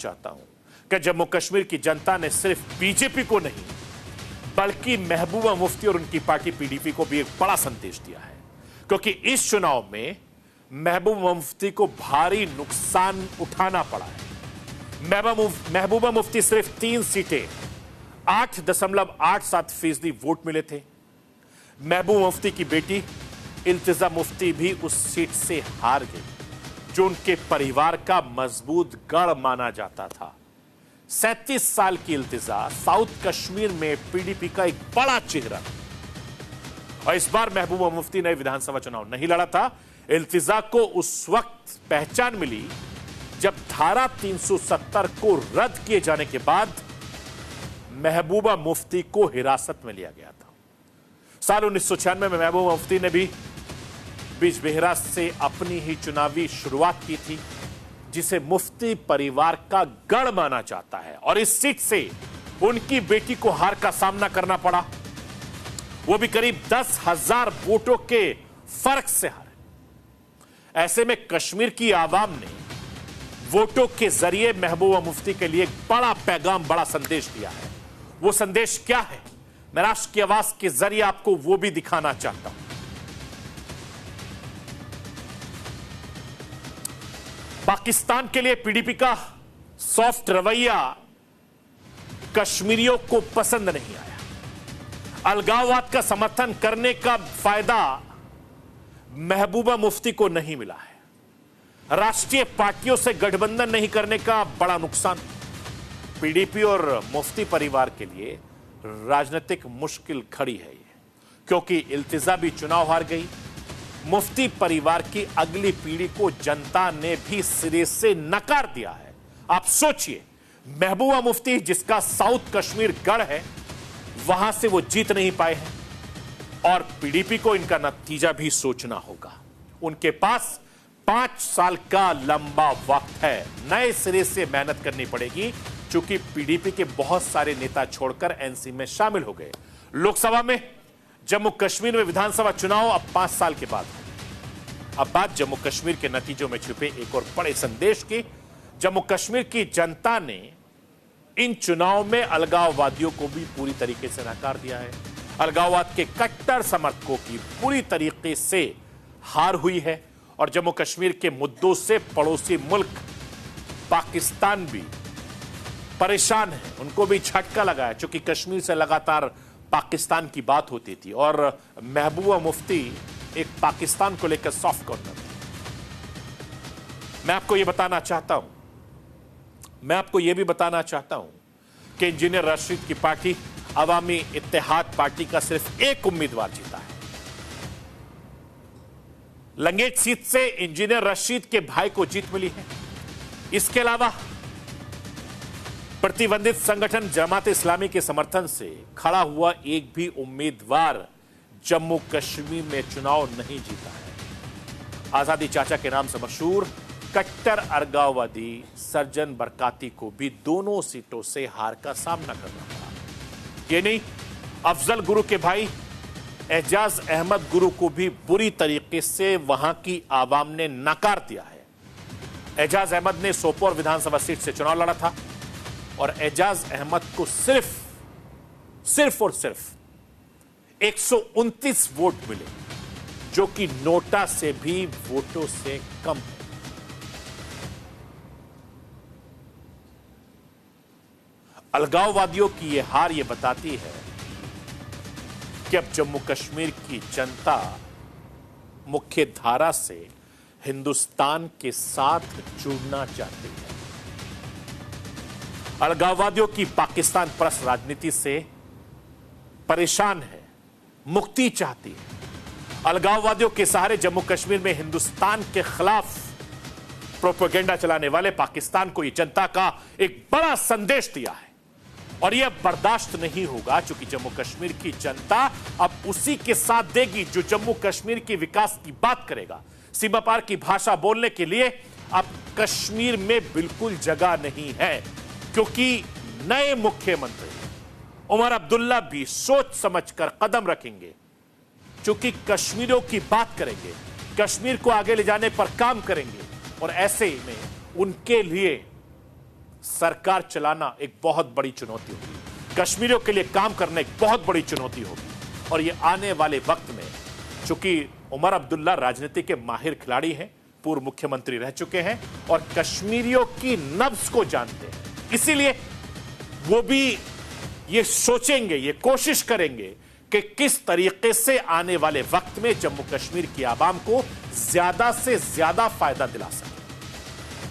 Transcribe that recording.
चाहता हूं कि जम्मू कश्मीर की जनता ने सिर्फ बीजेपी को नहीं बल्कि महबूबा मुफ्ती और उनकी पार्टी पीडीपी को भी एक बड़ा संदेश दिया है, क्योंकि इस चुनाव में महबूबा मुफ्ती को भारी नुकसान उठाना पड़ा है। महबूबा मुफ्ती सिर्फ 3 सीटें 8.87% वोट मिले थे। महबूबा मुफ्ती की बेटी इल्तिजा मुफ्ती भी उस सीट से हार गई, जो उनके परिवार का मजबूत गढ़ माना जाता था। 37 साल की इल्तिजा साउथ कश्मीर में पीडीपी का एक बड़ा चेहरा, और इस बार महबूबा मुफ्ती ने विधानसभा चुनाव नहीं लड़ा था। इल्तिजा को उस वक्त पहचान मिली जब धारा 370 को रद्द किए जाने के बाद महबूबा मुफ्ती को हिरासत में लिया गया था। साल 1996 में महबूबा मुफ्ती ने भी बिजबेहरा से अपनी ही चुनावी शुरुआत की थी, जिसे मुफ्ती परिवार का गढ़ माना जाता है, और इस सीट से उनकी बेटी को हार का सामना करना पड़ा, वो भी करीब 10,000 वोटों के फर्क से हारे। ऐसे में कश्मीर की आवाम ने वोटों के जरिए महबूबा मुफ्ती के लिए एक बड़ा पैगाम, बड़ा संदेश दिया है। वो संदेश क्या है, मैं राष्ट्र की आवाज के जरिए आपको वो भी दिखाना चाहता हूं। पाकिस्तान के लिए पीडीपी का सॉफ्ट रवैया कश्मीरियों को पसंद नहीं आया। अलगाववाद का समर्थन करने का फायदा महबूबा मुफ्ती को नहीं मिला है। राष्ट्रीय पार्टियों से गठबंधन नहीं करने का बड़ा नुकसान पीडीपी और मुफ्ती परिवार के लिए राजनीतिक मुश्किल खड़ी है, क्योंकि इल्तिजा भी चुनाव हार गई। मुफ्ती परिवार की अगली पीढ़ी को जनता ने भी सिरे से नकार दिया है। आप सोचिए, महबूबा मुफ्ती जिसका साउथ कश्मीर गढ़ है, वहां से वो जीत नहीं पाए हैं, और पीडीपी को इनका नतीजा भी सोचना होगा। उनके पास 5 साल का लंबा वक्त है, नए सिरे से मेहनत करनी पड़ेगी, क्योंकि पीडीपी के बहुत सारे नेता छोड़कर एनसी में शामिल हो गए। लोकसभा में, जम्मू कश्मीर में विधानसभा चुनाव अब 5 साल के बाद है। अब बात जम्मू कश्मीर के नतीजों में छुपे एक और बड़े संदेश की। जम्मू कश्मीर की जनता ने इन चुनाव में अलगाववादियों को भी पूरी तरीके से नकार दिया है। अलगाववाद के कट्टर समर्थकों की पूरी तरीके से हार हुई है, और जम्मू कश्मीर के मुद्दों से पड़ोसी मुल्क पाकिस्तान भी परेशान है। उनको भी झटका लगा है, क्योंकि कश्मीर से लगातार पाकिस्तान की बात होती थी, और महबूबा मुफ्ती एक पाकिस्तान को लेकर सॉफ्ट कॉर्नर थी। मैं आपको यह बताना चाहता हूं कि इंजीनियर रशीद की पार्टी अवामी इत्तेहाद पार्टी का सिर्फ एक उम्मीदवार जीता है। लंगेट सीट से इंजीनियर रशीद के भाई को जीत मिली है। इसके अलावा प्रतिबंधित संगठन जमात इस्लामी के समर्थन से खड़ा हुआ एक भी उम्मीदवार जम्मू कश्मीर में चुनाव नहीं जीता है। आजादी चाचा के नाम से मशहूर कट्टर अलगाववादी सर्जन बरकाती को भी दोनों सीटों से हार का सामना करना पड़ा। ये नहीं, अफजल गुरु के भाई एजाज अहमद गुरु को भी बुरी तरीके से वहां की आवाम ने नकार दिया है। एजाज अहमद ने सोपोर विधानसभा सीट से चुनाव लड़ा था, और एजाज अहमद को सिर्फ और सिर्फ 129 वोट मिले, जो कि नोटा से भी वोटों से कम है। अलगाववादियों की यह हार यह बताती है कि अब जम्मू कश्मीर की जनता मुख्य धारा से हिंदुस्तान के साथ जुड़ना चाहती है। अलगाववादियों की पाकिस्तान परस्त राजनीति से परेशान है, मुक्ति चाहती है। अलगाववादियों के सहारे जम्मू कश्मीर में हिंदुस्तान के खिलाफ प्रोपेगेंडा चलाने वाले पाकिस्तान को यह जनता का एक बड़ा संदेश दिया है, और यह बर्दाश्त नहीं होगा, क्योंकि जम्मू कश्मीर की जनता अब उसी के साथ देगी जो जम्मू कश्मीर के विकास की बात करेगा। सीमा पार की भाषा बोलने के लिए अब कश्मीर में बिल्कुल जगह नहीं है, क्योंकि नए मुख्यमंत्री उमर अब्दुल्ला भी सोच समझकर कदम रखेंगे, क्योंकि कश्मीरियों की बात करेंगे, कश्मीर को आगे ले जाने पर काम करेंगे, और ऐसे में उनके लिए सरकार चलाना एक बहुत बड़ी चुनौती होगी, कश्मीरियों के लिए काम करना एक बहुत बड़ी चुनौती होगी। और ये आने वाले वक्त में, चूंकि उमर अब्दुल्ला राजनीति के माहिर खिलाड़ी हैं, पूर्व मुख्यमंत्री रह चुके हैं और कश्मीरियों की नब्ज को जानते हैं, इसीलिए वो भी ये सोचेंगे, ये कोशिश करेंगे कि किस तरीके से आने वाले वक्त में जम्मू कश्मीर की आवाम को ज्यादा से ज्यादा फायदा दिला सके।